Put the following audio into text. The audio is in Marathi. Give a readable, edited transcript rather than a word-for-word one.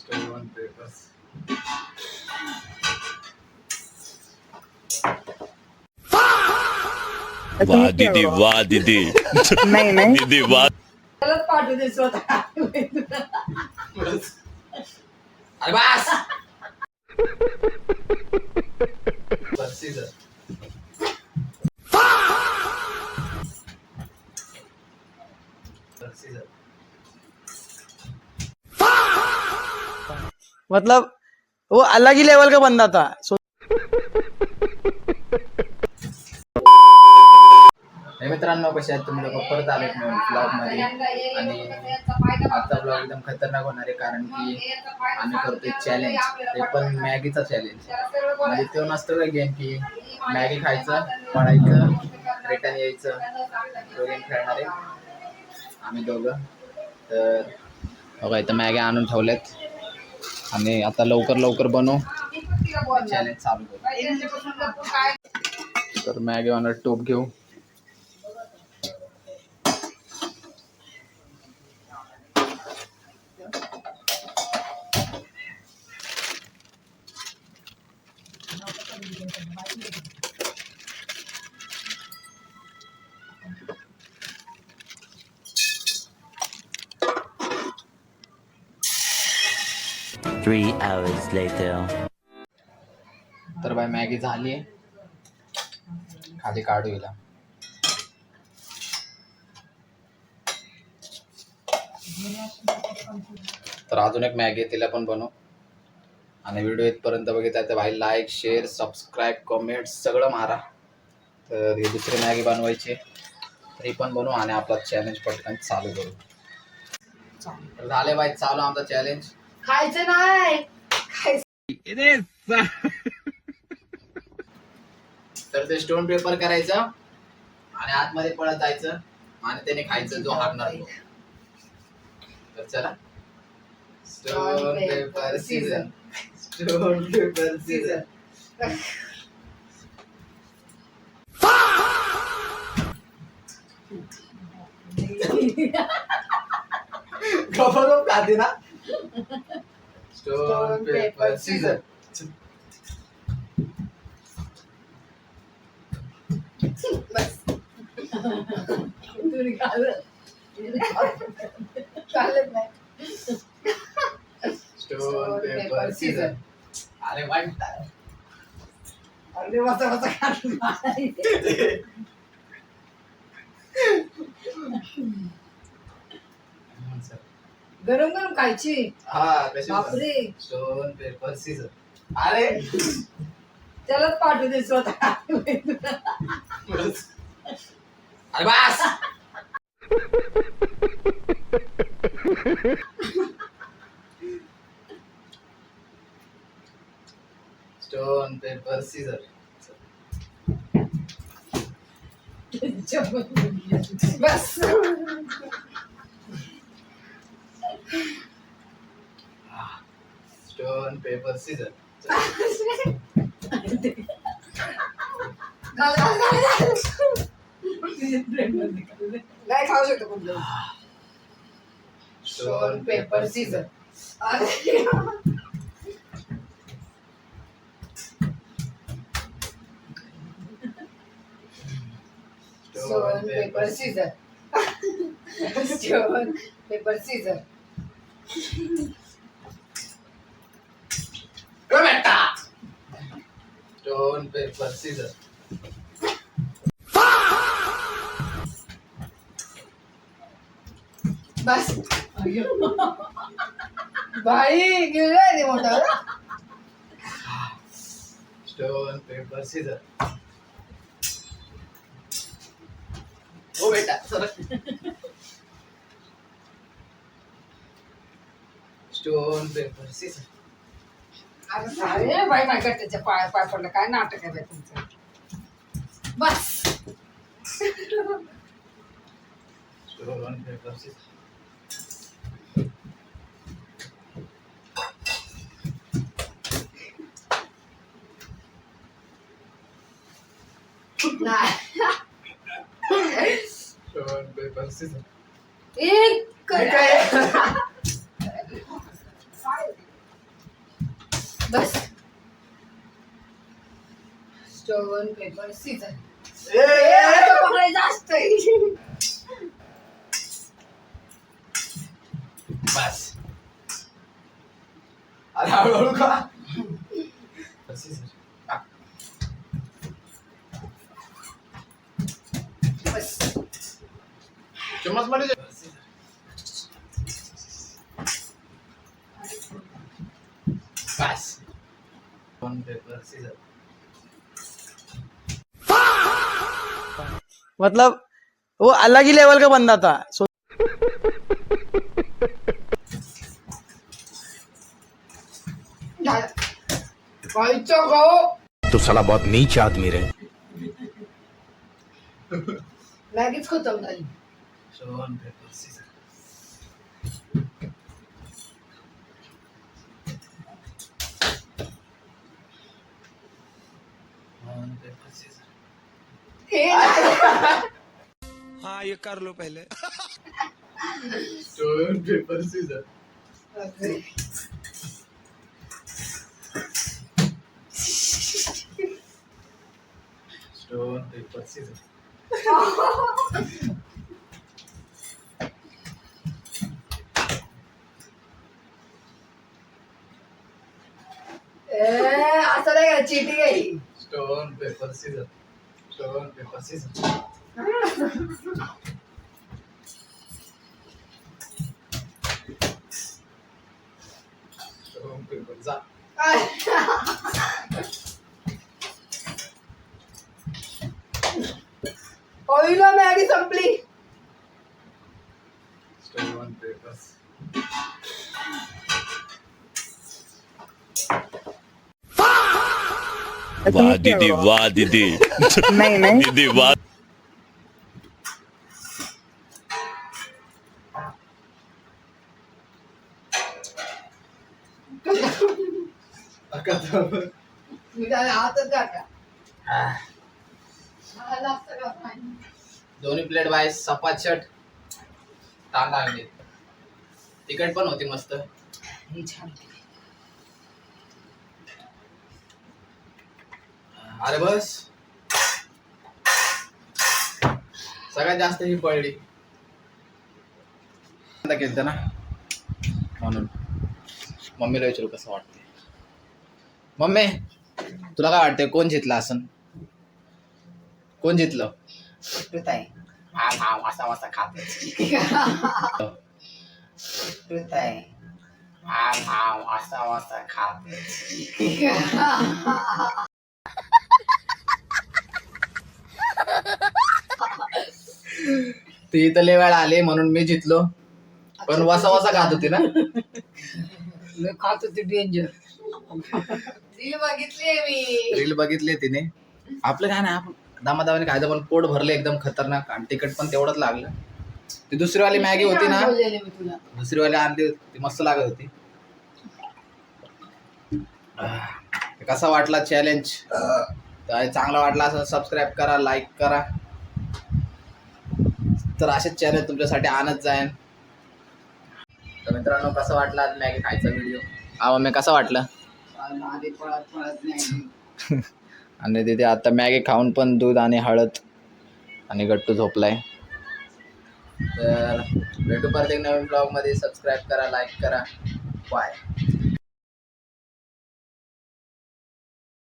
स्टोन पेपर वाह दीदी वाह दीदी नाही नाही दीदी वाह त्यालाच पाठवू दे स्वतः. अरे बस सीझर सीझर मतलब वो अलग ही लेवल का बंदा था. हे मित्रांनो, कसे आहेत तुम्ही लोक? परत आलेत ब्लॉग मध्ये. आणि आजचा ब्लॉग एकदम खतरनाक होणार आहे, कारण की आम्ही करतोय चॅलेंज, ते पण मॅगीचा चॅलेंज. म्हणजे तो नसतो का गेम की मॅगी खायचं, पडायचं, रिटर्न यायचं, तो गेम खेळणार आहे आम्ही दोघं. तर बघा इथं मॅगी आणून ठेवल्यात आणि आता लवकर लवकर बनवू, चॅलेंज चालू करू. तर मॅगी ऑनर टोप घेऊ. Three hours later. तर बाय मॅगी झाली आहे, खाली काढू हिला. तर अजून एक मॅगी तिला पण बनव. आणि व्हिडिओ इथपर्यंत बघितला तर भाई लाईक शेअर सबस्क्राईब कमेंट सगळं मारा. तर ही दुसरी मॅगी बनवायची, तरी पण बनवू आणि आपला चॅलेंज पटकन चालू करू. तर झाले बाई चालू आमचा चॅलेंज. खायचं नाही. तर ते स्टोन पेपर करायचं आणि आतमध्ये पळत जायचं आणि त्याने खायचं जो हारणार तो. तर चला, stone paper scissor, stone paper scissor. गप्प खाते ना. Stone paper scissor. बस. तुम्ही चालत नाही. Stone paper scissor. अरे वाईट अरे वाचा काढून गरम गरम खायची. हा कशी बापरे. Stone paper scissor. अरे त्यालाच पाठवू दे स्वतः. अरे बस स्टोन पेपर सीझर. बस. Stone paper scissor. नाही खाऊ शकतो कुठलं. Stone paper scissor. Stone paper scissor. Stone paper scissor. Stone paper scissor. बस. भाई गेलं रे मोठा. Stone paper Caesar. ओ बेटा सरक. Stone paper scissor. अरे बाई माझ्या त्याच्या पाय पाय पडलं. काय नाटक आहे बाई तुमचं. बस. Stone paper scissor. Stone paper scissor. एक बस स्टोन पेपर सीझर जास्त बस अरे हळूहळू का बस चम्मच मध्ये बस वन पेपर सीजर मतलब वो अलग ही लेवल का बंदा था खायचं गाव तो साला बहुत नीच आदमी रहे मॅगीच खतम झाली one paper scissor one paper scissor हाँ ये कर लो पहले stone paper scissor stone paper scissor असं नाही का चिटिंग आहे ही. Stone paper scissor stone paper scissor stone paper जा पहिला मॅगी संपली स्टोन पेपर वाह दीदी वाह दीदी नहीं नहीं दीदी वाह मी त्याला हातच घातला मला जास्त का पाणी. दोन्ही प्लेट बाय सपाचट ताण लागले तिखट पण होती मस्त हे छान अरे बस सगळ्यात जास्त ही पडली केलं ना म्हणून मम्मीला विचारू कसं वाटते मम्मी तुला काय वाटतंय कोण जितलं असं कोण जितलं टूत आहे हा हा वासा वासा खात टूत आहे हा हा वासा वासा खात ती इथं लय वेळा आले म्हणून मी जितलो पण वासा वासा खात होती ना मी खात होती डेंजर रील बघितली मी रील बघितली तिने आपलं काय नाही आपण दामादामाने खायचं पण पोट भरलं एकदम खतरनाक आणि तिखट पण तेवढंच लागलं ती दुसरीवाली मॅगी होती ना बोललेले मी तुला दुसरीवाली आणली होती ती मस्त लागत होती कसा वाटला चॅलेंज तर चांगला वाटला असं सबस्क्राईब करा लाईक करा तर असेच चॅलेंज तुमच्यासाठी आणत जाईन तर मित्रांनो कसं वाटला आज मॅगी खायचा व्हिडिओ मम्मी कसा वाटला आधी पळत पळत नाही आणि तिथे आता मॅगी खाऊन पण दूध आणि हळद आणि गट्टू झोपलाय तर भेटू परत एक नवीन ब्लॉगमध्ये सबस्क्राईब करा लाईक करा बाय